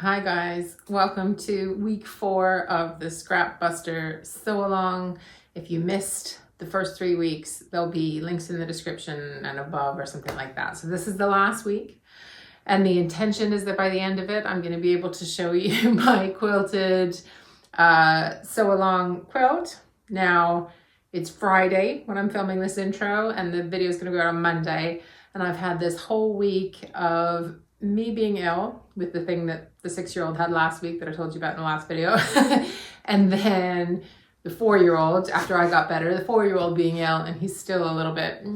Hi guys, welcome to week 4 of the Scrap Buster Sew Along. If you missed the first 3 weeks, there'll be links in the description and above or something like that. So this is the last week, and the intention is that by the end of it, I'm going to be able to show you my quilted sew along quilt. Now, it's Friday when I'm filming this intro, and the video is going to go out on Monday, and I've had this whole week of me being ill with the thing that the 6-year-old had last week that I told you about in the last video. And then the 4-year-old, after I got better, the 4-year-old being ill, and he's still a little bit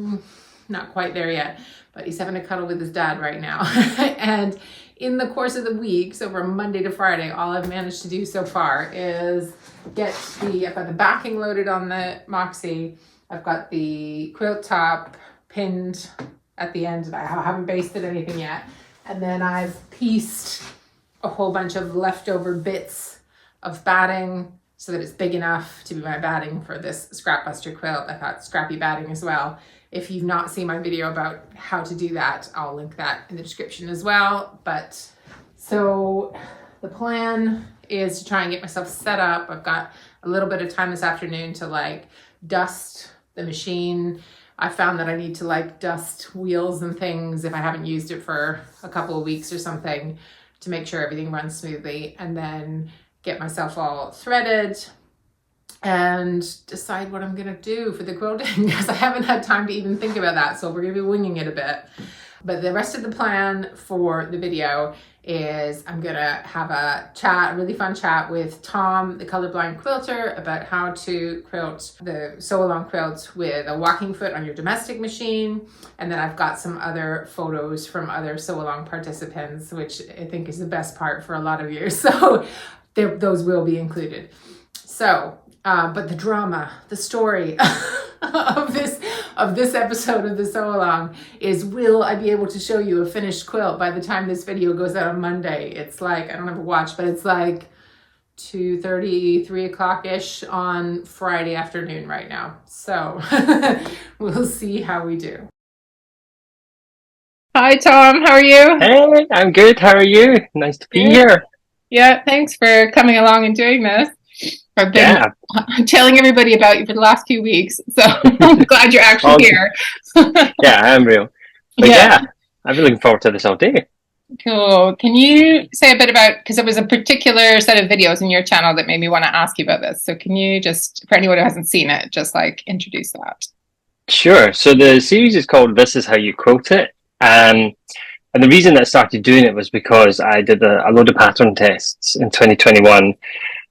not quite there yet, but he's having a cuddle with his dad right now. And in the course of the week, so from Monday to Friday, all I've managed to do so far is I've got the backing loaded on the Moxie. I've got the quilt top pinned at the end, and I haven't basted anything yet. And then I've pieced a whole bunch of leftover bits of batting so that it's big enough to be my batting for this Scrap Buster quilt. I thought scrappy batting as well. If you've not seen my video about how to do that, I'll link that in the description as well. But so the plan is to try and get myself set up. I've got a little bit of time this afternoon to dust the machine. I found that I need to dust wheels and things if I haven't used it for a couple of weeks or something to make sure everything runs smoothly, and then get myself all threaded and decide what I'm gonna do for the quilting because I haven't had time to even think about that. So we're gonna be winging it a bit. But the rest of the plan for the video is I'm gonna have a really fun chat with Tom, the Colourblind quilter, about how to quilt the sew along quilt with a walking foot on your domestic machine. And then I've got some other photos from other sew along participants, which I think is the best part for a lot of you. So those will be included. So, but the drama, the story of this episode of the sew along is, will I be able to show you a finished quilt by the time this video goes out on Monday? It's I don't have a watch, but it's 2:30, 3 o'clock-ish on Friday afternoon right now. So we'll see how we do. Hi, Tom. How are you? Hey, I'm good. How are you? Nice to be here. Yeah, thanks for coming along and doing this. I've been telling everybody about you for the last few weeks, so I'm glad you're actually here. Yeah, I am real. But yeah, I've been looking forward to this all day. Cool. Can you say a bit about, because there was a particular set of videos in your channel that made me want to ask you about this. So can you just, for anyone who hasn't seen it, just introduce that? Sure. So the series is called This Is How You Quote It. And the reason that I started doing it was because I did a load of pattern tests in 2021.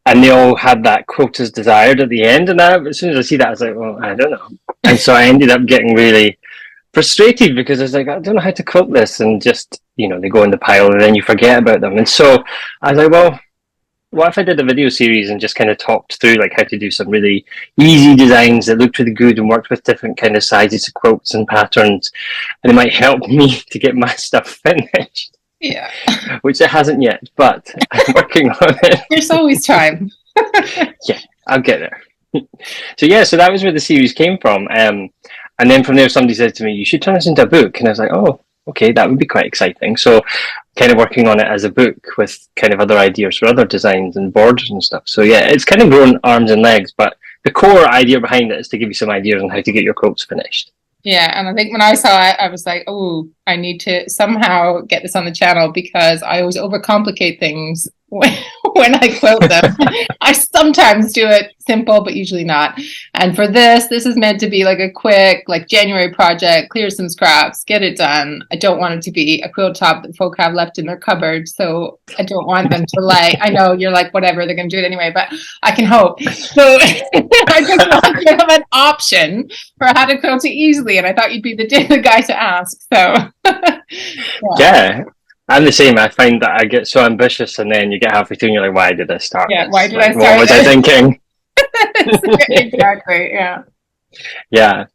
And they all had that quote as desired at the end. And as soon as I see that, I was like, well, I don't know. And so I ended up getting really frustrated because I was like, I don't know how to quote this. And just, they go in the pile and then you forget about them. And so I was like, well, what if I did a video series and just kind of talked through how to do some really easy designs that looked really good and worked with different kind of sizes of quotes and patterns. And it might help me to get my stuff finished. Yeah. Which it hasn't yet, but I'm working on it. There's always time. Yeah, I'll get there. So that was where the series came from. And then from there, somebody said to me, you should turn this into a book. And I was like, oh, okay, that would be quite exciting. So kind of working on it as a book with kind of other ideas for other designs and borders and stuff. So yeah, it's kind of grown arms and legs, but the core idea behind it is to give you some ideas on how to get your quotes finished. Yeah, and I think when I saw it, I was like, oh, I need to somehow get this on the channel because I always overcomplicate things when I quilt them. I sometimes do it simple, but usually not. And for this is meant to be a quick, January project, clear some scraps, get it done. I don't want it to be a quilt top that folk have left in their cupboard. So I don't want them to I know you're whatever, they're going to do it anyway, but I can hope. So I just want to have an option for how to quilt it easily. And I thought you'd be the guy to ask. So yeah. I'm the same. I find that I get so ambitious and then you get halfway through and you're like, why did I start this? Why did I start What was I thinking? Exactly, yeah. Yeah.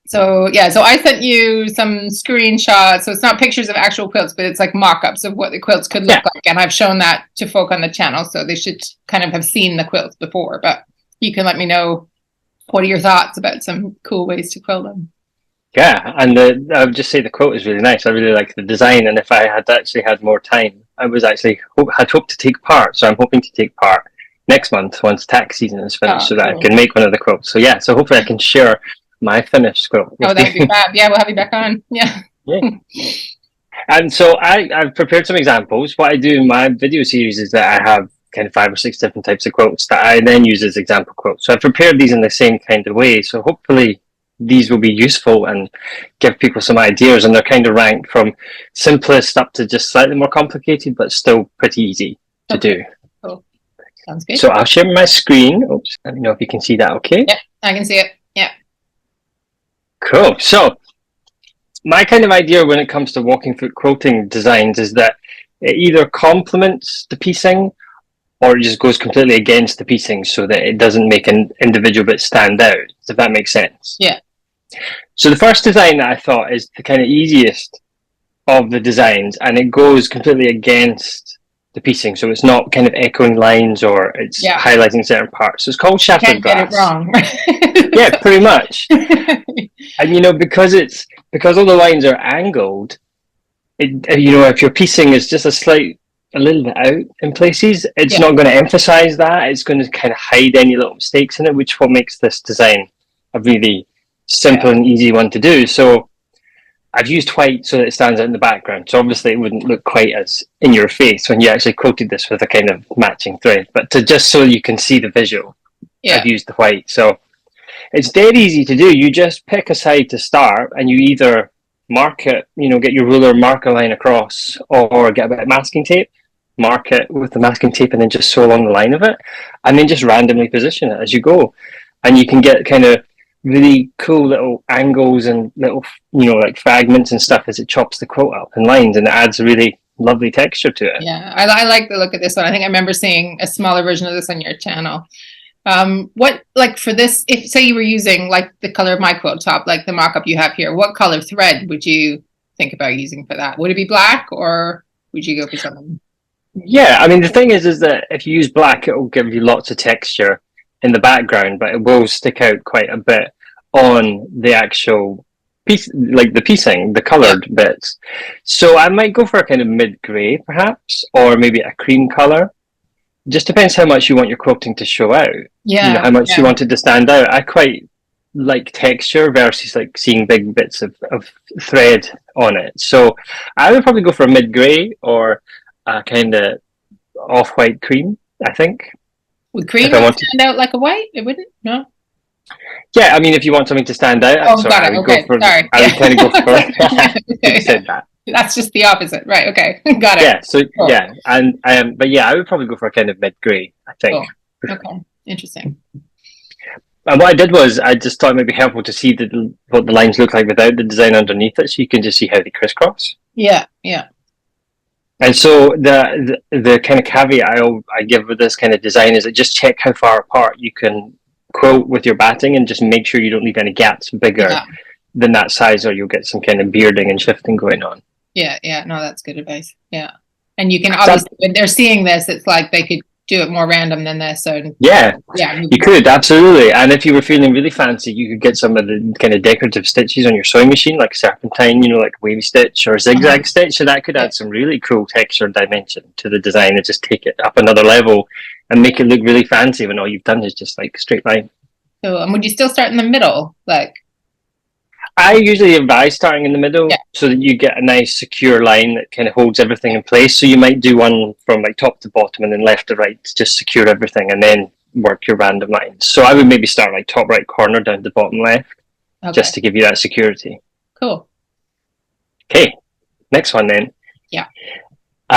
So I sent you some screenshots. So it's not pictures of actual quilts, but it's mock-ups of what the quilts could look like. And I've shown that to folk on the channel, so they should kind of have seen the quilts before. But you can let me know, what are your thoughts about some cool ways to quilt them? Yeah, and I would just say the quote is really nice. I really like the design, and if I had actually had more time, I was actually had hoped to take part. So I'm hoping to take part next month once tax season is finished, so that I can make one of the quilts. So yeah, so hopefully I can share my finished quilt. Oh, that would be fab. Yeah, we'll have you back on. Yeah. Yeah. And so I've prepared some examples. What I do in my video series is that I have kind of 5 or 6 different types of quilts that I then use as example quilts. So I've prepared these in the same kind of way. So hopefully these will be useful and give people some ideas. And they're kind of ranked from simplest up to just slightly more complicated, but still pretty easy to do. Cool. Sounds good. So I'll share my screen. Oops, let me know if you can see that okay. Yeah, I can see it. Yeah. Cool. So my kind of idea when it comes to walking foot quilting designs is that it either complements the piecing or it just goes completely against the piecing so that it doesn't make an individual bit stand out, if that makes sense. Yeah. So the first design that I thought is the kind of easiest of the designs, and it goes completely against the piecing, so it's not kind of echoing lines or it's highlighting certain parts. So it's called shafted brass. Can't get it wrong. Yeah, pretty much. And you know, because all the lines are angled, if your piecing is just a little bit out in places, it's not going to emphasize that. It's going to kind of hide any little mistakes in it, which what makes this design a really simple and easy one to do. So I've used white so that it stands out in the background. So obviously it wouldn't look quite as in your face when you actually quilted this with a kind of matching thread, but just so you can see the visual, I've used the white. So it's dead easy to do. You just pick a side to start and you either mark it, get your ruler, mark a line across, or get a bit of masking tape, mark it with the masking tape and then just sew along the line of it, and then just randomly position it as you go. And you can get kind of really cool little angles and little, like fragments and stuff as it chops the quilt up in lines, and it adds a really lovely texture to it. Yeah, I like the look of this one. I think I remember seeing a smaller version of this on your channel. What, like for this, if say you were using like the color of my quilt top, like the mock-up you have here, what color thread would you think about using for that? Would it be black or would you go for something? Yeah, I mean, the thing is that if you use black, it will give you lots of texture in the background, but it will stick out quite a bit on the actual piece, like the piecing, the coloured bits. So I might go for a kind of mid-grey perhaps, or maybe a cream colour. Just depends how much you want your quilting to show out. Yeah. How much you want it to stand out. I quite like texture versus like seeing big bits of thread on it. So I would probably go for a mid-grey or a kind of off-white cream, I think. Would cream stand out like a white? It wouldn't? No? Yeah, I mean, if you want something to stand out, got it. Okay, sorry. I would kind of go for you said that. That's just the opposite, right? Okay, got it. Yeah, so cool. But yeah, I would probably go for a kind of mid-grey, I think. Cool. Okay, interesting. And what I did was I just thought it might be helpful to see what the lines look like without the design underneath it, so you can just see how they crisscross. Yeah, yeah. And so the kind of caveat I give with this kind of design is that just check how far apart you can quilt with your batting and just make sure you don't leave any gaps bigger than that size, or you'll get some kind of bearding and shifting going on. Yeah. No, that's good advice. Yeah. And you can obviously, when they're seeing this, it's like they could do it more random than this. So you could, absolutely. And if you were feeling really fancy, you could get some of the kind of decorative stitches on your sewing machine, like serpentine, like wavy stitch or zigzag stitch. So that could add some really cool texture and dimension to the design and just take it up another level and make it look really fancy when all you've done is just like straight line. So, and would you still start in the middle? Like, I usually advise starting in the middle so that you get a nice secure line that kind of holds everything in place. So you might do one from like top to bottom and then left to right to just secure everything and then work your random lines. So I would maybe start like top right corner down to bottom left just to give you that security. Cool. Okay, next one then. Yeah.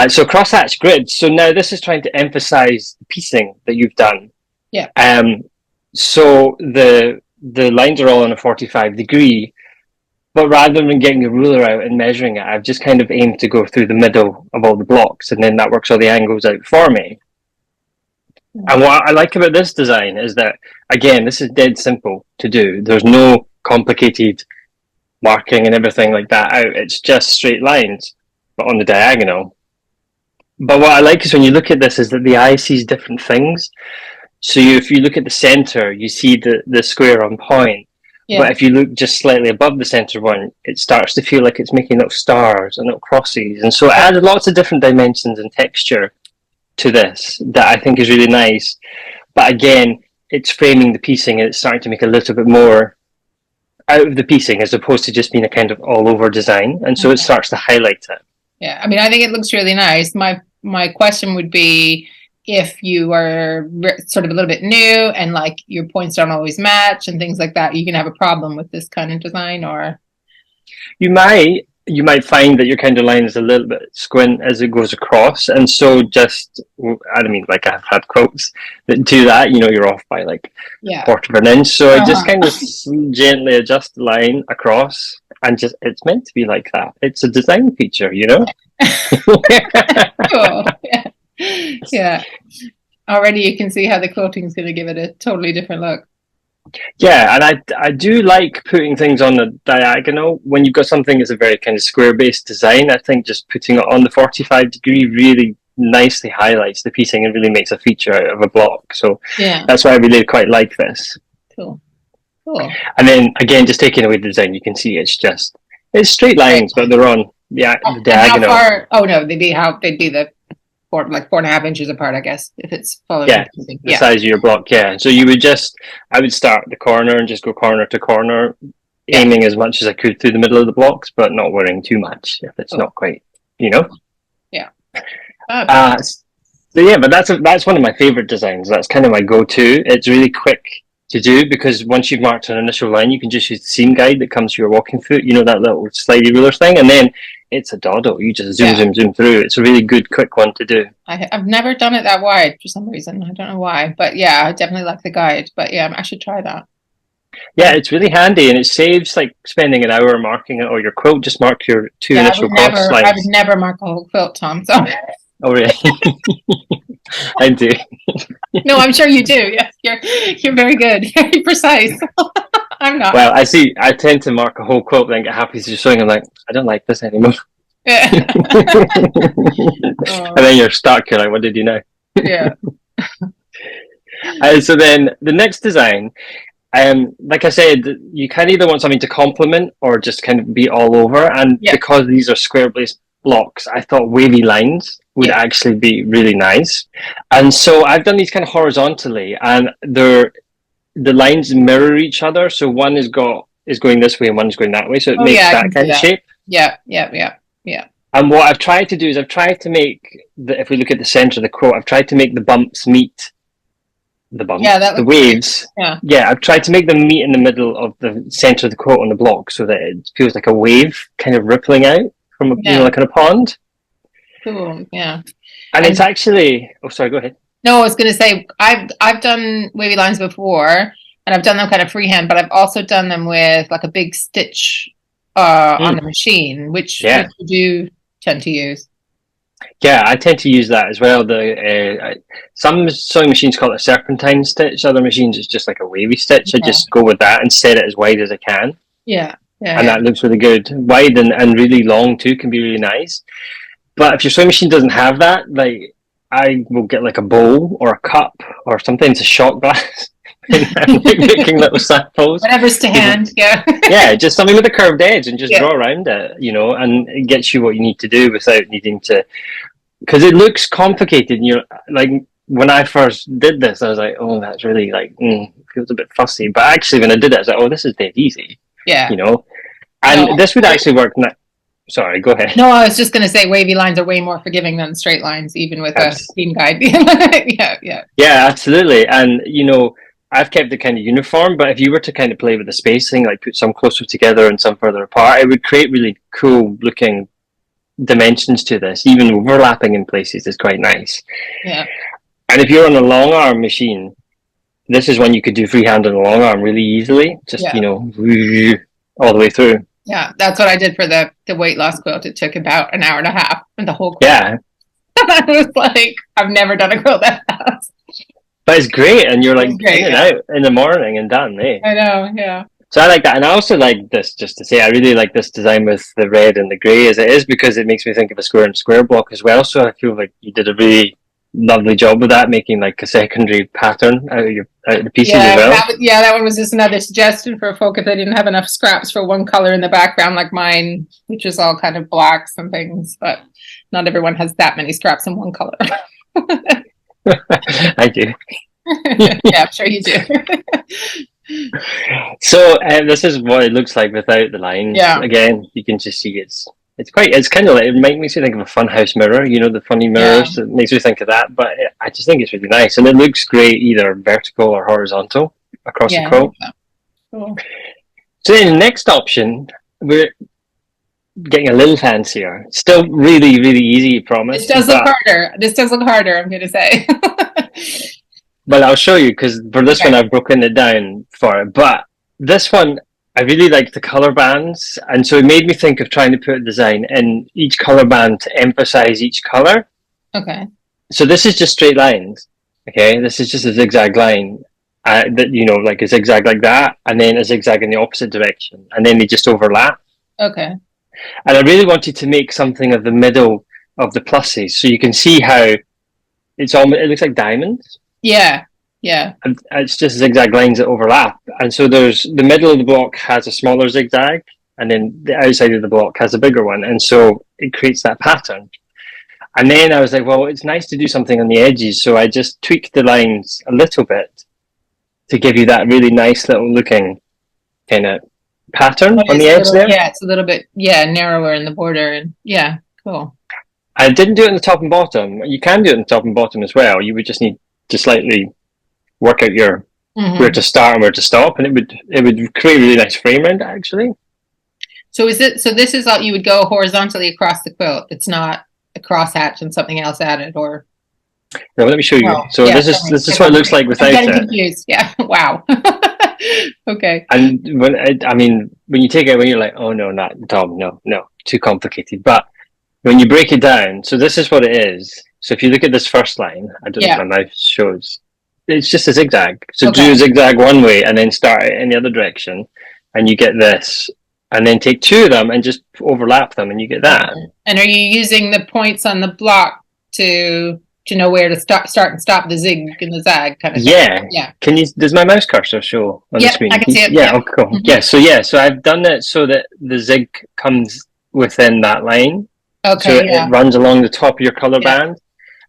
So crosshatch grid. So now this is trying to emphasize the piecing that you've done. Yeah. So the lines are all on a 45 degree. But rather than getting the ruler out and measuring it, I've just kind of aimed to go through the middle of all the blocks, and then that works all the angles out for me. And what I like about this design is that, again, this is dead simple to do. There's no complicated marking and everything like that out. It's just straight lines, but on the diagonal. But what I like is when you look at this is that the eye sees different things. So if you look at the center, you see the square on point. But if you look just slightly above the center one, it starts to feel like it's making little stars and little crosses. And so it adds lots of different dimensions and texture to this that I think is really nice. But again, it's framing the piecing and it's starting to make a little bit more out of the piecing as opposed to just being a kind of all over design. And so it starts to highlight it. Yeah, I mean, I think it looks really nice. My question would be, if you are sort of a little bit new and like your points don't always match and things like that, you can have a problem with this kind of design. Or you might find that your kind of line is a little bit squint as it goes across, and so just, I mean, like I've had quotes that do that, you're off by like quarter of an inch, so I just kind of gently adjust the line across, and just, it's meant to be like that. It's a design feature, Cool. Yeah. Already you can see how the quilting is going to give it a totally different look. Yeah, and I do like putting things on the diagonal when you've got something that's a very kind of square-based design. I think just putting it on the 45-degree really nicely highlights the piecing and really makes a feature out of a block. So that's why I really quite like this. Cool. And then again, just taking away the design, you can see it's straight lines, but they're on the diagonal. How far? Oh no, they'd be the 4.5 inches apart, I guess, if it's following. The size of your block. So I would start the corner and just go corner to corner, aiming as much as I could through the middle of the blocks, but not worrying too much if it's not quite, but that's one of my favorite designs. That's kind of my go-to. It's really quick to do because once you've marked an initial line, you can just use the seam guide that comes to your walking foot, that little slidey ruler thing, and then it's a doddle. You just zoom through. It's a really good, quick one to do. I've never done it that wide for some reason. I don't know why, but I definitely like the guide. But I should try that. Yeah, it's really handy, and it saves like spending an hour marking it, or your quilt. Just mark your two initial cross lines. I would never mark a whole quilt, Tom. So. Oh really? I do. No, I'm sure you do. Yes, you're very good. Very precise. I'm not. Well, I tend to mark a whole quilt, then get happy to showing. I'm like, I don't like this anymore. Yeah. And then you're stuck. You're like, what did you know? Yeah. So then the next design, like I said, you can either want something to complement or just kind of be all over. And because these are square-based blocks, I thought wavy lines would actually be really nice. And so I've done these kind of horizontally, and the lines mirror each other. So one is going this way and one is going that way. So it makes that kind of shape. Yeah. And what I've tried to do is I've tried to make if we look at the center of the quote, I've tried to make the bumps meet the bumps, the waves. I've tried to make them meet in the middle of the center of the quote on the block so that it feels like a wave kind of rippling out from like in a pond. Cool. Yeah. And it's actually, sorry, go ahead. No, I was going to say, I've done wavy lines before, and I've done them kind of freehand, but I've also done them with like a big stitch on the machine, which you do tend to use. Yeah, I tend to use that as well. Some sewing machines call it a serpentine stitch. Other machines, it's just like a wavy stitch. I just go with that and set it as wide as I can. And that looks really good. Wide and really long too can be really nice. But if your sewing machine doesn't have that, like I will get like a bowl or a cup or sometimes a shot glass and making little samples. Whatever's to hand, just something with a curved edge and just draw around it, and it gets you what you need to do without needing to, because it looks complicated. And you're like, when I first did this, I was like, oh, that's really like, feels a bit fussy. But actually, when I did it, I was like, oh, this is dead easy. And this would actually work. Sorry, go ahead. No, I was just going to say wavy lines are way more forgiving than straight lines, even with a seam guide. Yeah, absolutely. And, I've kept it kind of uniform, but if you were to kind of play with the spacing, like put some closer together and some further apart, it would create really cool looking dimensions to this. Even overlapping in places is quite nice. Yeah. And if you're on a long arm machine, this is one you could do freehand on a long arm really easily. Just, all the way through. Yeah, that's what I did for the weight loss quilt. It took about an hour and a half and the whole quilt. Yeah. I was like, I've never done a quilt that fast. But it's great, and you're like in and out in the morning and done, eh? I know, yeah. So I like that, and I also like this, just to say, I really like this design with the red and the grey as it is, because it makes me think of a square and square block as well, so I feel like you did a really lovely job with that, making like a secondary pattern out of your out of the pieces as well. That one was just another suggestion for folk if they didn't have enough scraps for one color in the background, like mine, which is all kind of blacks and things. But not everyone has that many scraps in one color. I do. Yeah, I'm sure you do. So this is what it looks like without the lines. Yeah. Again, you can just see it's kind of like, it makes you think of a funhouse mirror, you know, the funny mirrors. It makes me think of that, but I just think it's really nice, and it looks great either vertical or horizontal across the quilt. Cool. So then the next option, we're getting a little fancier. Still really, really easy, I promise. This does look harder, I'm going to say. But I'll show you, because for this one I've broken it down for it. But this one, I really like the colour bands, and so it made me think of trying to put a design in each colour band to emphasise each colour. Okay. So this is just straight lines. Okay, this is just a zigzag line, that, you know, like a zigzag like that, and then a zigzag in the opposite direction, and then they just overlap. Okay. And I really wanted to make something of the middle of the pluses, so you can see how it looks like diamonds. Yeah. And it's just zigzag lines that overlap. And so there's the middle of the block has a smaller zigzag, and then the outside of the block has a bigger one. And so it creates that pattern. And then I was like, well, it's nice to do something on the edges. So I just tweaked the lines a little bit to give you that really nice little looking kind of pattern on the edge there. Yeah, it's a little bit, narrower in the border. And yeah, cool. I didn't do it in the top and bottom. You can do it in the top and bottom as well. You would just need to slightly work out your where to start and where to stop, and it would create a really nice frame around it, actually. So this is all you would go horizontally across the quilt. It's not a crosshatch and something else added, or no, let me show you. So this is what it looks like without I'm getting confused. Yeah. Wow. Okay. And when you take it, when you're like, oh no, not Tom, no, too complicated. But when you break it down, so this is what it is. So if you look at this first line, I don't know if my mouse shows. It's just a zigzag. So do a zigzag one way and then start it in the other direction, and you get this. And then take two of them and just overlap them, and you get that. And are you using the points on the block to know where to start and stop the zig and the zag kind of thing? Yeah. Does my mouse cursor show on the screen? I can see it. Yeah, oh, cool. Mm-hmm. So I've done it so that the zig comes within that line. Okay. So it runs along the top of your colour band,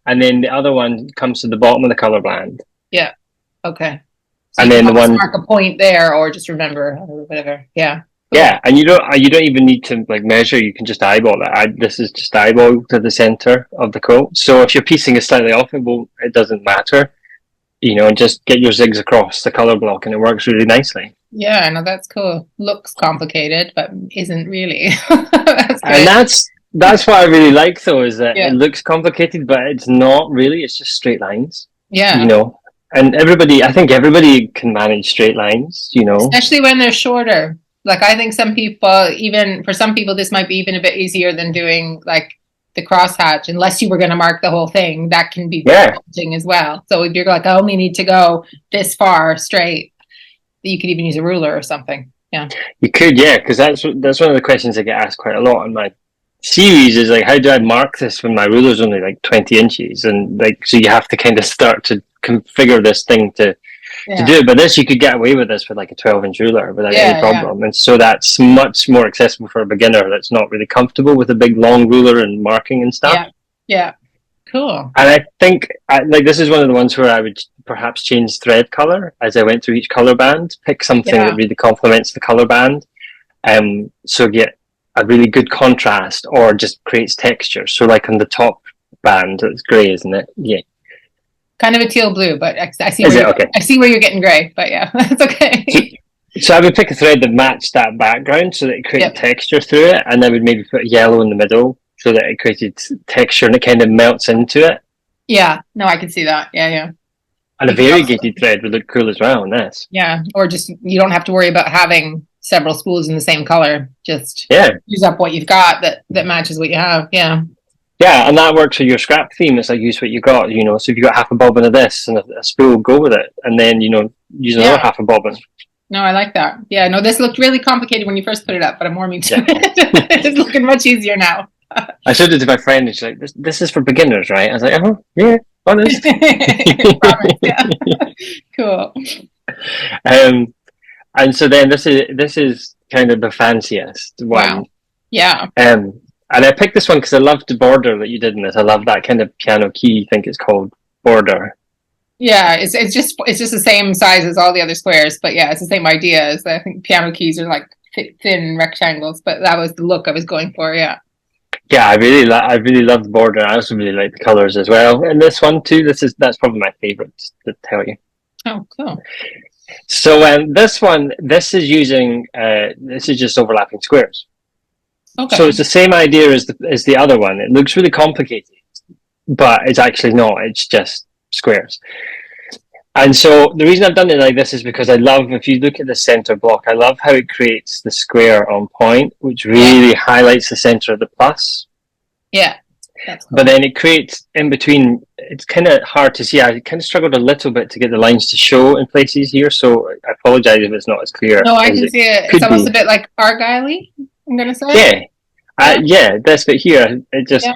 and then the other one comes to the bottom of the colour band. Yeah. Okay. So and then the one mark a point there, or just remember, or whatever. Yeah. Cool. Yeah, and you don't even need to like measure. You can just eyeball it. This is just eyeball to the center of the quilt. So if your piecing is slightly off, it doesn't matter. You know, and just get your zigs across the color block, and it works really nicely. Yeah, no, that's cool. Looks complicated, but isn't really. And that's what I really like, though, is that it looks complicated, but it's not really. It's just straight lines. Yeah. You know, and I think everybody can manage straight lines. You know, especially when they're shorter. Like, I think for some people, this might be even a bit easier than doing like the crosshatch, unless you were going to mark the whole thing. That can be challenging as well. So if you're like, I only need to go this far straight, you could even use a ruler or something. Yeah, you could. Yeah, because that's one of the questions I get asked quite a lot on my series is like, how do I mark this when my ruler's only like 20 inches? And like, so you have to kind of start to configure this thing to do it. But this, you could get away with this with like a 12-inch ruler without any problem. And so that's much more accessible for a beginner that's not really comfortable with a big long ruler and marking and stuff. Yeah. Cool. And I think this is one of the ones where I would perhaps change thread color as I went through each color band, pick something that really complements the color band. So get a really good contrast, or just creates texture. So like on the top band, it's grey, isn't it? Yeah. Kind of a teal blue, but I see where you're getting grey, but yeah, that's okay. So I would pick a thread that matched that background so that it created texture through it, and I would maybe put yellow in the middle so that it created texture and it kind of melts into it. Yeah, no, I can see that. Yeah. And a variegated thread would look cool as well on this. Yeah, or just you don't have to worry about having several spools in the same color. Just use up what you've got that matches what you have. Yeah. Yeah, and that works for your scrap theme. It's like, use what you got, you know. So if you got half a bobbin of this and a spool, go with it. And then, you know, use another half a bobbin. No, I like that. Yeah, no, this looked really complicated when you first put it up, but I'm warming to it. It's looking much easier now. I showed it to my friend and she's like, this is for beginners, right? I was like, oh, yeah. Honest. Promise, yeah. Cool. And so then this is kind of the fanciest one. Wow. Yeah. And I picked this one because I loved the border that you did in it. I love that kind of piano key, I think it's called, border. Yeah, it's just the same size as all the other squares, but yeah, it's the same idea. As I think piano keys are like thin rectangles, but that was the look I was going for. Yeah. Yeah, I really love the border. I also really like the colors as well. And this one too. That's probably my favorite to tell you. Oh, cool. So this is using this is just overlapping squares. Okay. So it's the same idea as the other one. It looks really complicated, but it's actually not. It's just squares. And so the reason I've done it like this is because I love, if you look at the center block, I love how it creates the square on point, which really highlights the center of the plus. Yeah. That's cool. But then it creates in between, it's kind of hard to see. I kind of struggled a little bit to get the lines to show in places here, so I apologize if it's not as clear. No, I can see it. It's almost a bit like Argyle-y, I'm going to say. Yeah. This bit here, it just,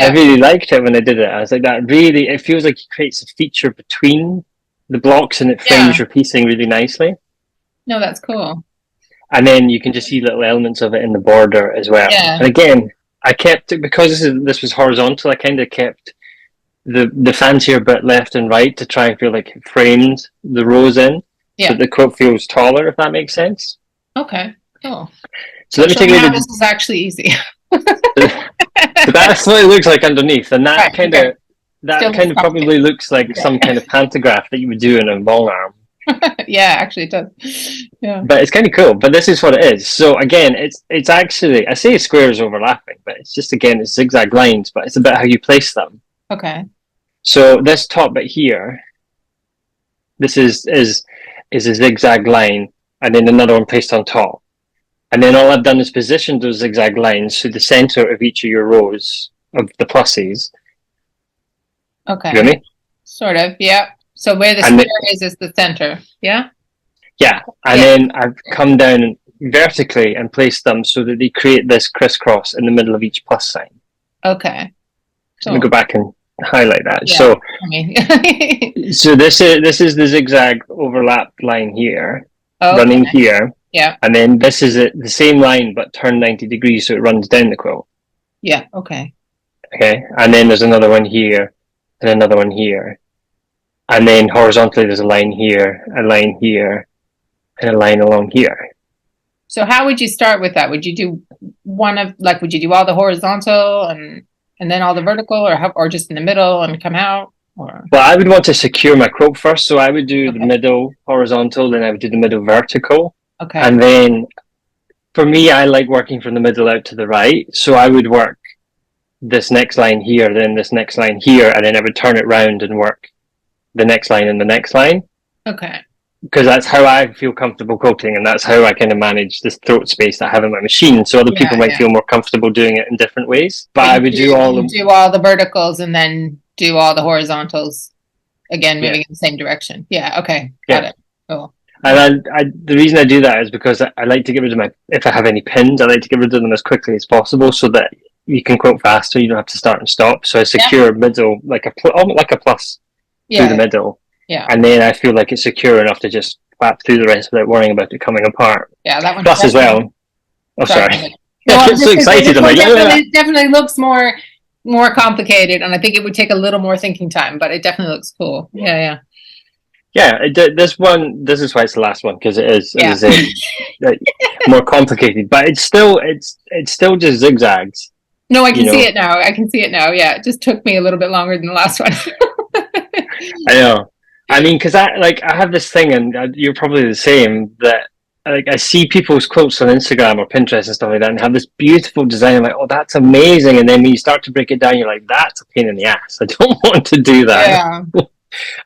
I really liked it when I did it. I was like, that really, it feels like it creates a feature between the blocks and it frames your piecing really nicely. No, that's cool. And then you can just see little elements of it in the border as well. Yeah. And again, I kept it because this was horizontal. I kind of kept the fancier bit left and right to try and feel like it framed the rows in, so that the quilt feels taller. If that makes sense. Okay. Cool. So let me take a look. This is actually easy. So that's what it looks like underneath, and that kind of probably looks like some kind of pantograph that you would do in a long arm. Yeah, actually it does. Yeah. But it's kind of cool. But this is what it is. So again, it's actually, I say squares overlapping, but it's just, again, it's zigzag lines, but it's about how you place them. Okay. So this top bit here, this is a zigzag line, and then another one placed on top. And then all I've done is positioned those zigzag lines to the center of each of your rows of the pluses. Okay. You get me? Sort of, yeah. So where the square is the center, yeah? Yeah, and then I've come down vertically and placed them so that they create this crisscross in the middle of each plus sign. Okay. So let me go back and highlight that. Yeah, so, so this is the zigzag overlap line here, running here. Yeah. And then this is the same line but turned 90 degrees, so it runs down the quilt. Yeah, okay. Okay, and then there's another one here, and another one here. And then horizontally there's a line here, and a line along here. So how would you start with that? Would you do would you do all the horizontal and then all the vertical, or just in the middle and come out? Or? Well, I would want to secure my quilt first, so I would do the middle horizontal, then I would do the middle vertical. Okay. And then, for me, I like working from the middle out to the right, so I would work this next line here, then this next line here, and then I would turn it round and work the next line and the next line. Okay. Because that's how I feel comfortable quilting, and that's how I kind of manage this throat space that I have in my machine. So other people might feel more comfortable doing it in different ways. But I would do all the verticals and then do all the horizontals again, moving in the same direction. Yeah. Okay. Got it. Cool. And the reason I do that is because I like to get rid of if I have any pins, I like to get rid of them as quickly as possible so that you can quilt faster. You don't have to start and stop. So I secure middle like a plus through the middle. Yeah. And then I feel like it's secure enough to just flap through the rest without worrying about it coming apart. Yeah, that one. Plus as well. Oh, sorry. No, I'm so excited. It definitely looks more complicated, and I think it would take a little more thinking time, but it definitely looks cool. Yeah. Yeah, this is why it's the last one, because it is more complicated, but it's still just zigzags. No, I can see it now. Yeah, it just took me a little bit longer than the last one. I know. I mean, because I have this thing, and you're probably the same, that I see people's quilts on Instagram or Pinterest and stuff like that, and have this beautiful design. I'm like, oh, that's amazing. And then when you start to break it down, you're like, that's a pain in the ass. I don't want to do that. Yeah.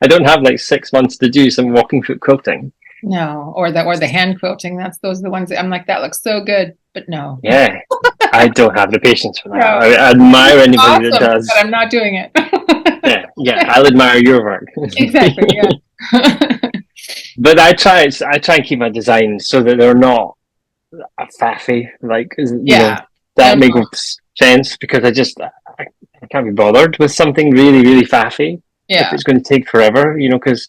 I don't have 6 months to do some walking foot quilting. No, or the hand quilting. Those are the ones that I'm like, that looks so good, but no. Yeah, I don't have the patience for that. No. I admire anybody that does, but I'm not doing it. yeah, I'll admire your work. Exactly. Yeah. But I try and keep my designs so that they're not faffy. That makes sense, because I can't be bothered with something really, really faffy. Yeah. if it's going to take forever, because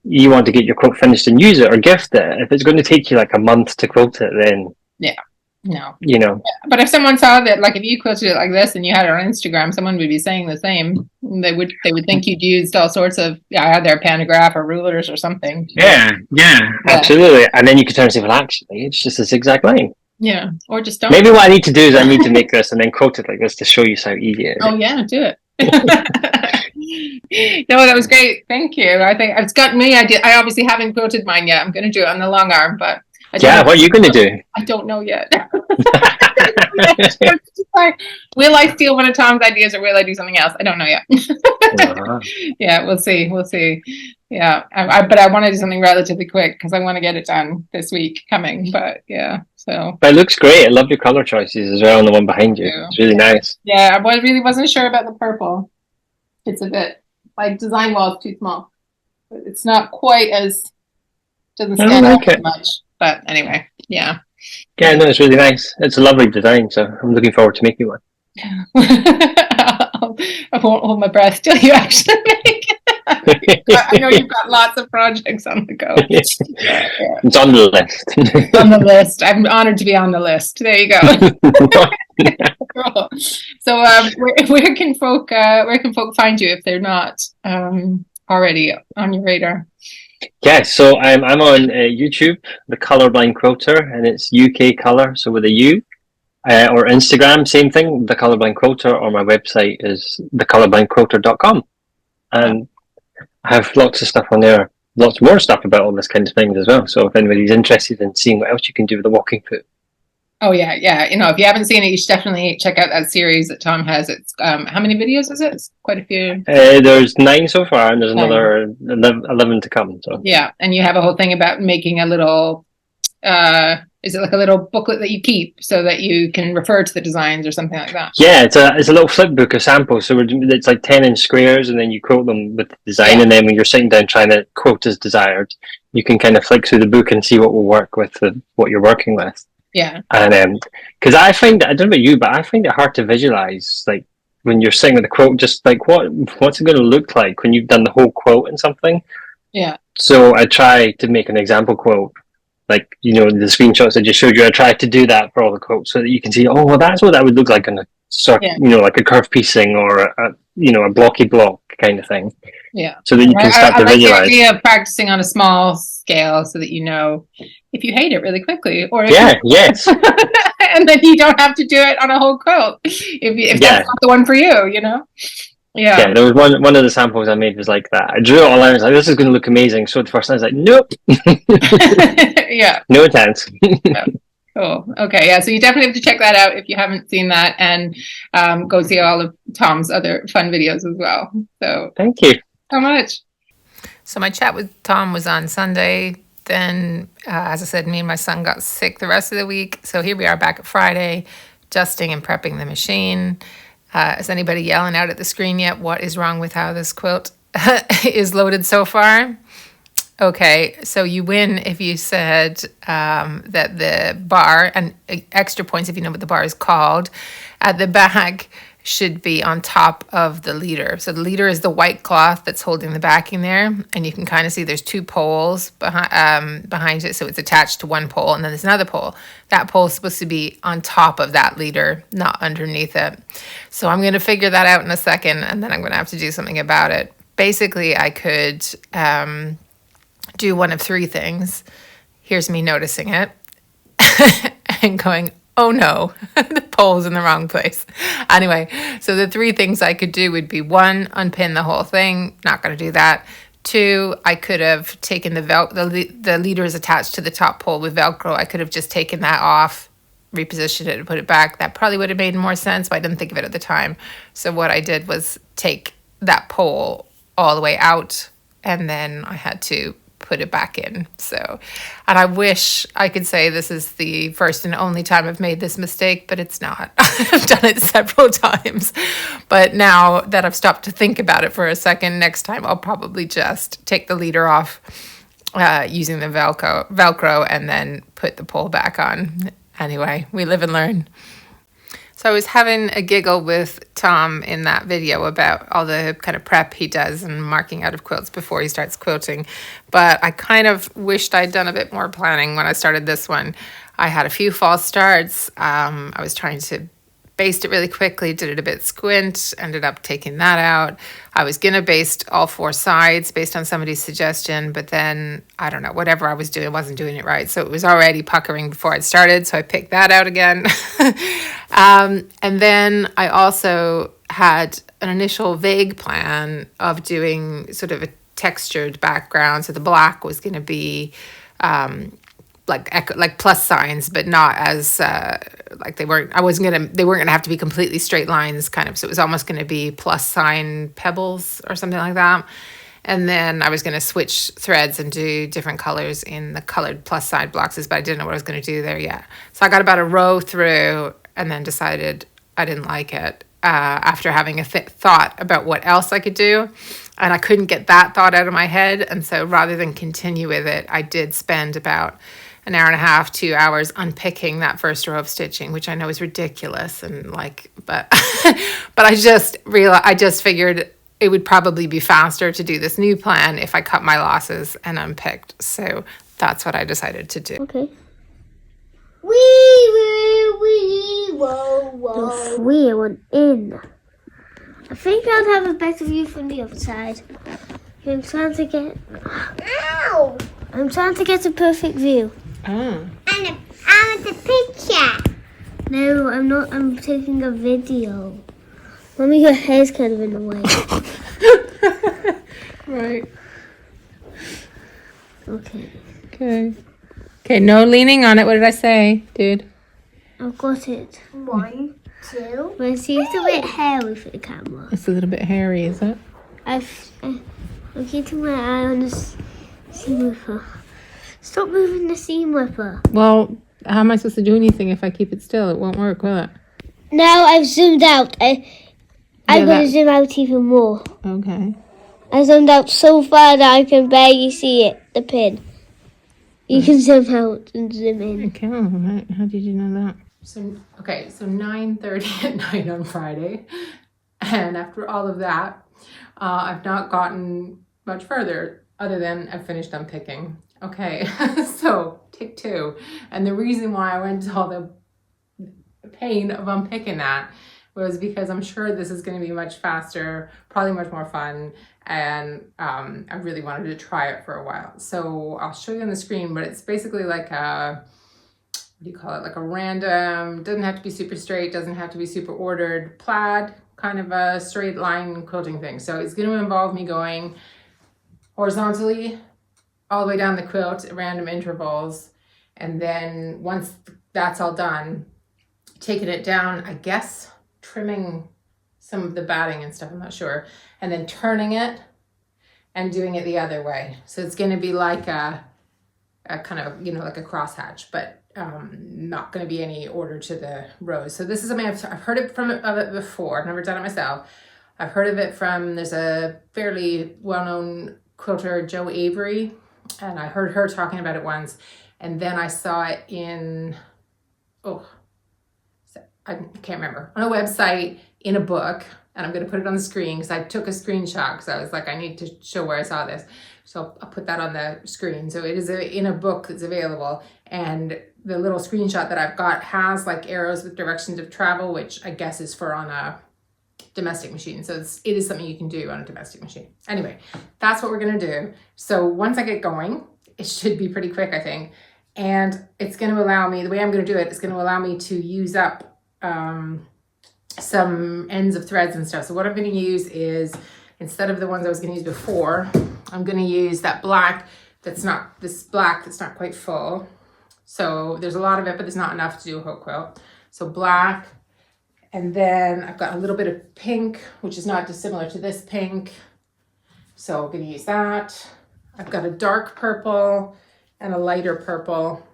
you want to get your quilt finished and use it or gift it. If it's going to take you like a month to quilt it, then No. Yeah. But if someone saw that, like if you quilted it like this and you had it on Instagram, someone would be saying the same. They would think you'd used all sorts of either pantograph or rulers or something. Yeah, absolutely. And then you could turn and say, well, actually, it's just a zigzag line. Yeah, or just don't. Maybe what I need to do is I need to make this and then quilt it like this to show you how easy it is. Oh yeah, do it. No, that was great. Thank you. I think it's got me. I obviously haven't quilted mine yet. I'm going to do it on the long arm, but what are you going to do? I don't know yet. Will I steal one of Tom's ideas or will I do something else? I don't know yet. Yeah, we'll see. Yeah, but I want to do something relatively quick because I want to get it done this week coming. But yeah, so. But it looks great. I love your color choices as well on the one behind you. It's really nice. Yeah, I really wasn't sure about the purple. It's a bit like design wall is too small. But it's not quite as doesn't stand out as much. But anyway, yeah. Yeah, no, it's really nice. It's a lovely design, so I'm looking forward to making one. I won't hold my breath till you actually make it. I know you've got lots of projects on the go. Yeah. It's on the list. On the list. I'm honored to be on the list. There you go. Cool. So where can folk find you if they're not already on your radar? Yeah, so I'm on YouTube, the Colourblind Quilter, and it's UK Colour, so with a U. Or Instagram, same thing, the Colourblind Quilter, or my website is thecolorblindquilter.com. And I have lots of stuff on there, lots more stuff about all this kind of things as well. So if anybody's interested in seeing what else you can do with a walking foot. Oh yeah. If you haven't seen it, you should definitely check out that series that Tom has. It's how many videos is it? It's quite a few. There's 9 so far, and there's another 11 to come. So yeah, and you have a whole thing about making a little. Is it like a little booklet that you keep so that you can refer to the designs or something like that? Yeah, it's a little flip book of samples. So it's like 10-inch squares, and then you quote them with the design, and then when you're sitting down trying to quote as desired, you can kind of flick through the book and see what will work with what you're working with. Yeah. And because I don't know about you, but I find it hard to visualize, like when you're sitting with a quote, just like what's it going to look like when you've done the whole quote in something. Yeah. So I try to make an example quote. Like, the screenshots I just showed you, I tried to do that for all the quotes so that you can see, oh, well, that's what that would look like on a circle, like a curved piecing or a blocky block kind of thing. Yeah. So that you can start to visualize. The idea of practicing on a small scale so that if you hate it really quickly, or yes. And then you don't have to do it on a whole quilt if that's not the one for you, Yeah, there was one of the samples I made was like that. I drew it all out. I was like, this is going to look amazing. So the first time I was like, nope. Yeah. No chance. Yeah. Cool. Okay. Yeah. So you definitely have to check that out if you haven't seen that, and go see all of Tom's other fun videos as well. So thank you so much. So my chat with Tom was on Sunday. Then, as I said, me and my son got sick the rest of the week. So here we are back at Friday, dusting and prepping the machine. Is anybody yelling out at the screen yet? What is wrong with how this quilt is loaded so far? Okay, so you win if you said that the bar, and extra points if you know what the bar is called, at the back should be on top of the leader. So the leader is the white cloth that's holding the backing there, and you can kind of see there's 2 poles behind it, so it's attached to one pole, and then there's another pole. That pole is supposed to be on top of that leader, not underneath it. So I'm going to figure that out in a second, and then I'm going to have to do something about it. Basically, I could do one of 3 things. Here's me noticing it and going, oh no, the pole's in the wrong place. Anyway, so the 3 things I could do would be 1, unpin the whole thing. Not going to do that. 2, I could have taken the leader is attached to the top pole with Velcro. I could have just taken that off, repositioned it and put it back. That probably would have made more sense, but I didn't think of it at the time. So what I did was take that pole all the way out, and then I had to put it back in. So, and I wish I could say this is the first and only time I've made this mistake, but it's not. I've done it several times. But now that I've stopped to think about it for a second, next time I'll probably just take the leader off using the Velcro and then put the pole back on. Anyway, we live and learn. So I was having a giggle with Tom in that video about all the kind of prep he does and marking out of quilts before he starts quilting. But I kind of wished I'd done a bit more planning when I started this one. I had a few false starts. I was trying to baste it really quickly, did it a bit squint, ended up taking that out. I was going to baste all 4 sides based on somebody's suggestion, but then, I don't know, whatever I was doing, wasn't doing it right. So it was already puckering before I'd started, so I picked that out again. And then I also had an initial vague plan of doing sort of a textured background. So the black was going to be like plus signs, but not as like they weren't gonna have to be completely straight lines kind of. So it was almost gonna be plus sign pebbles or something like that. And then I was gonna switch threads and do different colors in the colored plus side boxes, but I didn't know what I was gonna do there yet. So I got about a row through and then decided I didn't like it after having a thought about what else I could do. And I couldn't get that thought out of my head. And so rather than continue with it, I did spend about an hour and a half, 2 hours unpicking that first row of stitching, which I know is ridiculous. And like, but, but I just figured it would probably be faster to do this new plan if I cut my losses and unpicked. So that's what I decided to do. Okay. Wee, whoa, whoa. The 3 went in. I think I'd have a better view from the other side. I'm trying to get... Ow! I'm trying to get a perfect view. Oh. And I want a picture. No, I'm not. I'm taking a video. Mommy, your hair's kind of in the way. Right. Okay. Okay, no leaning on it. What did I say, dude? I've got it. 1, 2. But it's a bit hairy for the camera. It's a little bit hairy, is it? I'm keeping my eye on the seam ripper. Stop moving the seam ripper. Well, how am I supposed to do anything if I keep it still? It won't work, will it? Now I've zoomed out. I'm going to zoom out even more. Okay. I zoomed out so far that I can barely see it, the pin. You can zoom out and zoom in. Okay, all right. How did you know that? So 9:30 at night on Friday. And after all of that, I've not gotten much further other than I've finished unpicking. Okay, so take 2. And the reason why I went to all the pain of unpicking that was because I'm sure this is going to be much faster, probably much more fun, and I really wanted to try it for a while. So I'll show you on the screen, but it's basically like a, what do you call it? Like a random, doesn't have to be super straight, doesn't have to be super ordered, plaid, kind of a straight line quilting thing. So it's going to involve me going horizontally all the way down the quilt at random intervals. And then once that's all done, taking it down, I guess, trimming some of the batting and stuff, I'm not sure, and then turning it and doing it the other way. So it's going to be like a kind of, like a crosshatch, but not going to be any order to the rows. So this is something I've heard of it before. I've never done it myself. I've heard of it from, there's a fairly well-known quilter, Jo Avery, and I heard her talking about it once, and then I saw it in, I can't remember, on a website, in a book, and I'm going to put it on the screen because I took a screenshot because I was like, I need to show where I saw this. So I'll put that on the screen. So it is in a book that's available, and the little screenshot that I've got has like arrows with directions of travel, which I guess is for on a domestic machine. So it is something you can do on a domestic machine. Anyway, that's what we're going to do. So once I get going, it should be pretty quick, I think. And it's going to allow me, the way I'm going to do it is going to allow me to use up some ends of threads and stuff. So what I'm going to use is, instead of the ones I was going to use before, I'm going to use that black that's not quite full. So there's a lot of it, but there's not enough to do a hook quilt. So black, and then I've got a little bit of pink, which is not dissimilar to this pink. So I'm going to use that. I've got a dark purple and a lighter purple.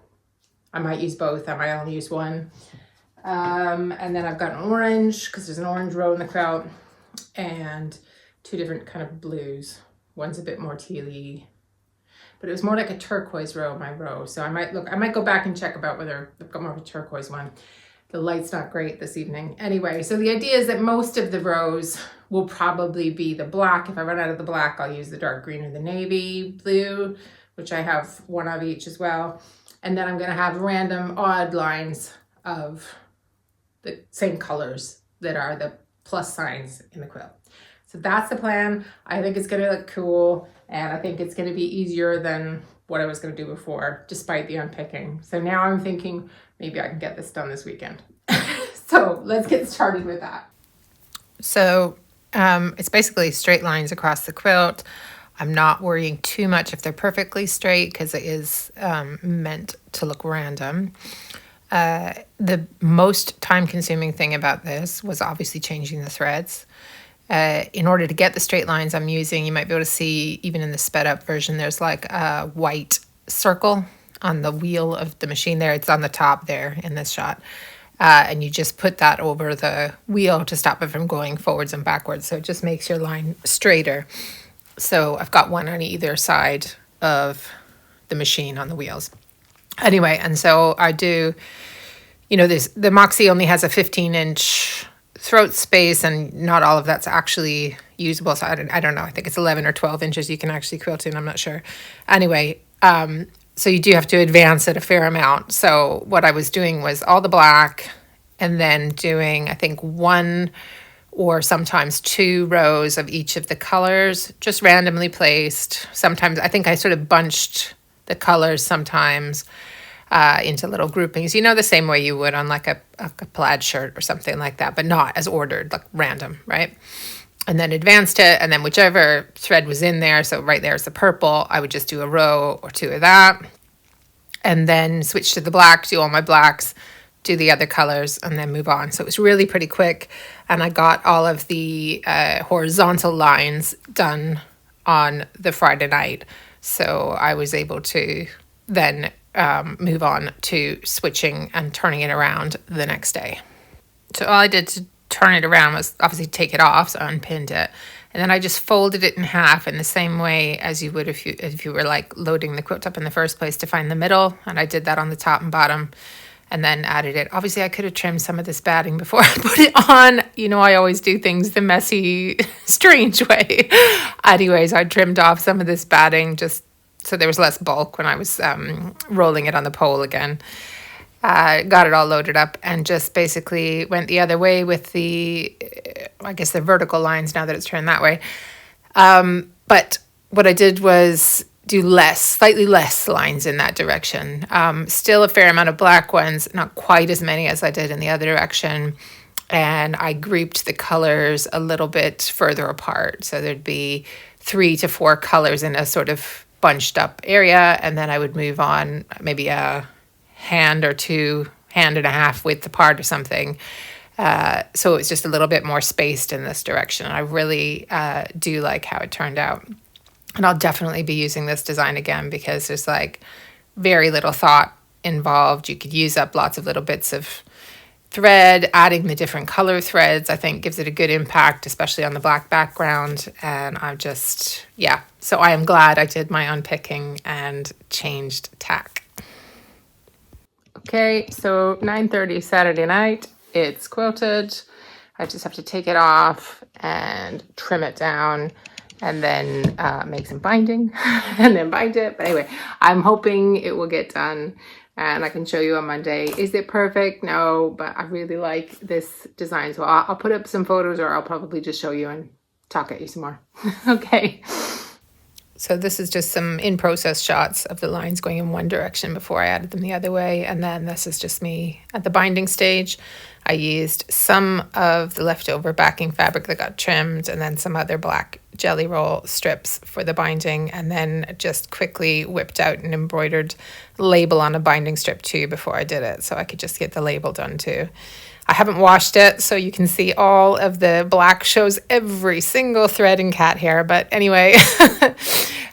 I might use both. I might only use one. And then I've got an orange, because there's an orange row in the quilt, and 2 different kind of blues. One's a bit more tealy, but it was more like a turquoise row, my row. So I might go back and check about whether I've got more of a turquoise one. The light's not great this evening. Anyway, so the idea is that most of the rows will probably be the black. If I run out of the black, I'll use the dark green or the navy blue, which I have one of each as well. And then I'm gonna have random odd lines of the same colors that are the plus signs in the quilt. So that's the plan. I think it's gonna look cool, and I think it's gonna be easier than what I was gonna do before, despite the unpicking. So now I'm thinking maybe I can get this done this weekend. So let's get started with that. So it's basically straight lines across the quilt. I'm not worrying too much if they're perfectly straight because it is meant to look random. The most time-consuming thing about this was obviously changing the threads. In order to get the straight lines I'm using, you might be able to see, even in the sped-up version, there's like a white circle on the wheel of the machine there. It's on the top there in this shot. And you just put that over the wheel to stop it from going forwards and backwards. So it just makes your line straighter. So I've got one on either side of the machine on the wheels. Anyway, and so I do, you know, the Moxie only has a 15-inch throat space, and not all of that's actually usable. So I don't know. I think it's 11 or 12 inches you can actually quilt in. I'm not sure. Anyway, so you do have to advance it a fair amount. So what I was doing was all the black and then doing, I think, 1 or sometimes 2 rows of each of the colors, just randomly placed. Sometimes I think I sort of bunched the colors sometimes into little groupings, you know, the same way you would on like a plaid shirt or something like that, but not as ordered, like random, right? And then advanced it, and then whichever thread was in there, so right there is the purple, I would just do a row or 2 of that, and then switch to the black, do all my blacks, do the other colors, and then move on. So it was really pretty quick, and I got all of the horizontal lines done on the Friday night, so I was able to then move on to switching and turning it around the next day. So all I did to turn it around was obviously take it off, so I unpinned it, and then I just folded it in half in the same way as you would if you were like loading the quilt up in the first place to find the middle, and I did that on the top and bottom, and then added it. Obviously I could have trimmed some of this batting before I put it on. You know, I always do things the messy, strange way. Anyways, I trimmed off some of this batting just so there was less bulk when I was rolling it on the pole again. Got it all loaded up and just basically went the other way with the, I guess, the vertical lines now that it's turned that way. But what I did was do slightly less lines in that direction. Still a fair amount of black ones, not quite as many as I did in the other direction. And I grouped the colors a little bit further apart. So there'd be 3 to 4 colors in a sort of bunched up area, and then I would move on maybe a hand or 2, hand and a half width apart or something. So it's just a little bit more spaced in this direction. I really do like how it turned out. And I'll definitely be using this design again because there's like very little thought involved. You could use up lots of little bits of thread. Adding the different color threads, I think, gives it a good impact, especially on the black background. And I'm just, yeah. So I am glad I did my unpicking and changed tack. Okay, so 9:30 Saturday night. It's quilted. I just have to take it off and trim it down and then make some binding and then bind it. But anyway, I'm hoping it will get done and I can show you on Monday. Is it perfect? No, but I really like this design. So I'll put up some photos, or I'll probably just show you and talk at you some more. Okay. So this is just some in-process shots of the lines going in one direction before I added them the other way. And then this is just me at the binding stage. I used some of the leftover backing fabric that got trimmed and then some other black jelly roll strips for the binding, and then just quickly whipped out an embroidered label on a binding strip too before I did it, so I could just get the label done too. I haven't washed it, so you can see all of the black shows every single thread and cat hair. But anyway,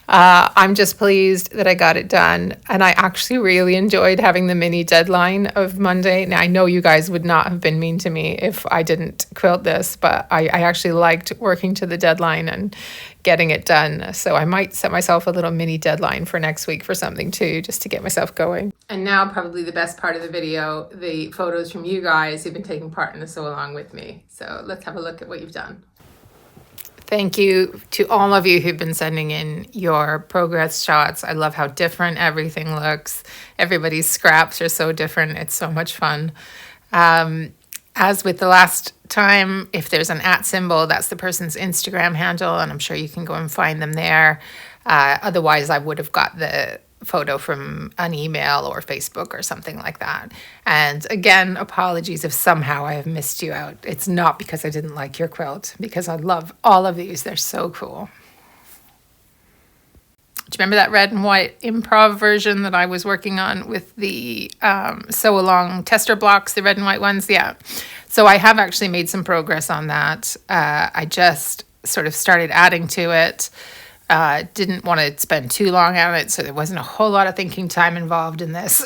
I'm just pleased that I got it done. And I actually really enjoyed having the mini deadline of Monday. Now, I know you guys would not have been mean to me if I didn't quilt this, but I actually liked working to the deadline and getting it done. So I might set myself a little mini deadline for next week for something too, just to get myself going. And now probably the best part of the video, the photos from you guys who've been taking part in the sew along with me. So let's have a look at what you've done. Thank you to all of you who've been sending in your progress shots. I love how different everything looks. Everybody's scraps are so different. It's so much fun. As with the last time, if there's an @ symbol, that's the person's Instagram handle, and I'm sure you can go and find them there. Otherwise, I would have got the photo from an email or Facebook or something like that. And again, apologies if somehow I have missed you out. It's not because I didn't like your quilt, because I love all of these. They're so cool. Do you remember that red and white improv version that I was working on with the sew along tester blocks, the red and white ones? Yeah. So I have actually made some progress on that. I just sort of started adding to it. Didn't want to spend too long on it, so there wasn't a whole lot of thinking time involved in this.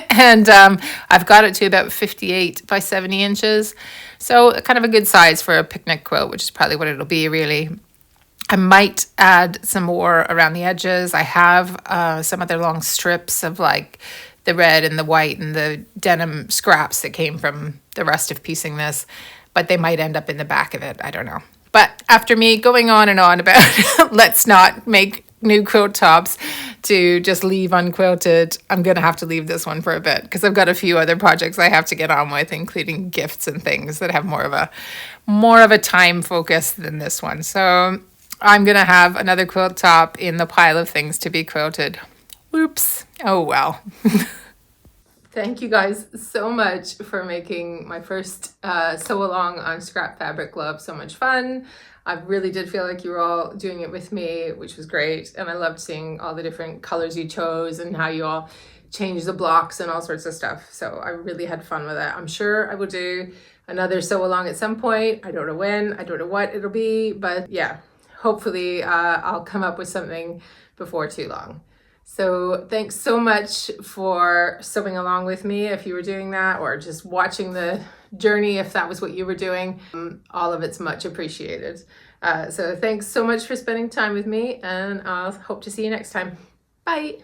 And I've got it to about 58 by 70 inches. So kind of a good size for a picnic quilt, which is probably what it'll be really. I might add some more around the edges. I have some other long strips of like the red and the white and the denim scraps that came from the rest of piecing this, but they might end up in the back of it. I don't know. But after me going on and on about let's not make new quilt tops to just leave unquilted, I'm going to have to leave this one for a bit because I've got a few other projects I have to get on with, including gifts and things that have more of a time focus than this one. So I'm going to have another quilt top in the pile of things to be quilted. Whoops. Oh, well. Thank you guys so much for making my first sew along on scrap fabric glove so much fun. I really did feel like you were all doing it with me, which was great. And I loved seeing all the different colors you chose and how you all changed the blocks and all sorts of stuff. So I really had fun with it. I'm sure I will do another sew along at some point. I don't know when, I don't know what it'll be, but yeah, hopefully I'll come up with something before too long. So thanks so much for sewing along with me if you were doing that, or just watching the journey if that was what you were doing. All of it's much appreciated. So thanks so much for spending time with me, and I'll hope to see you next time. Bye.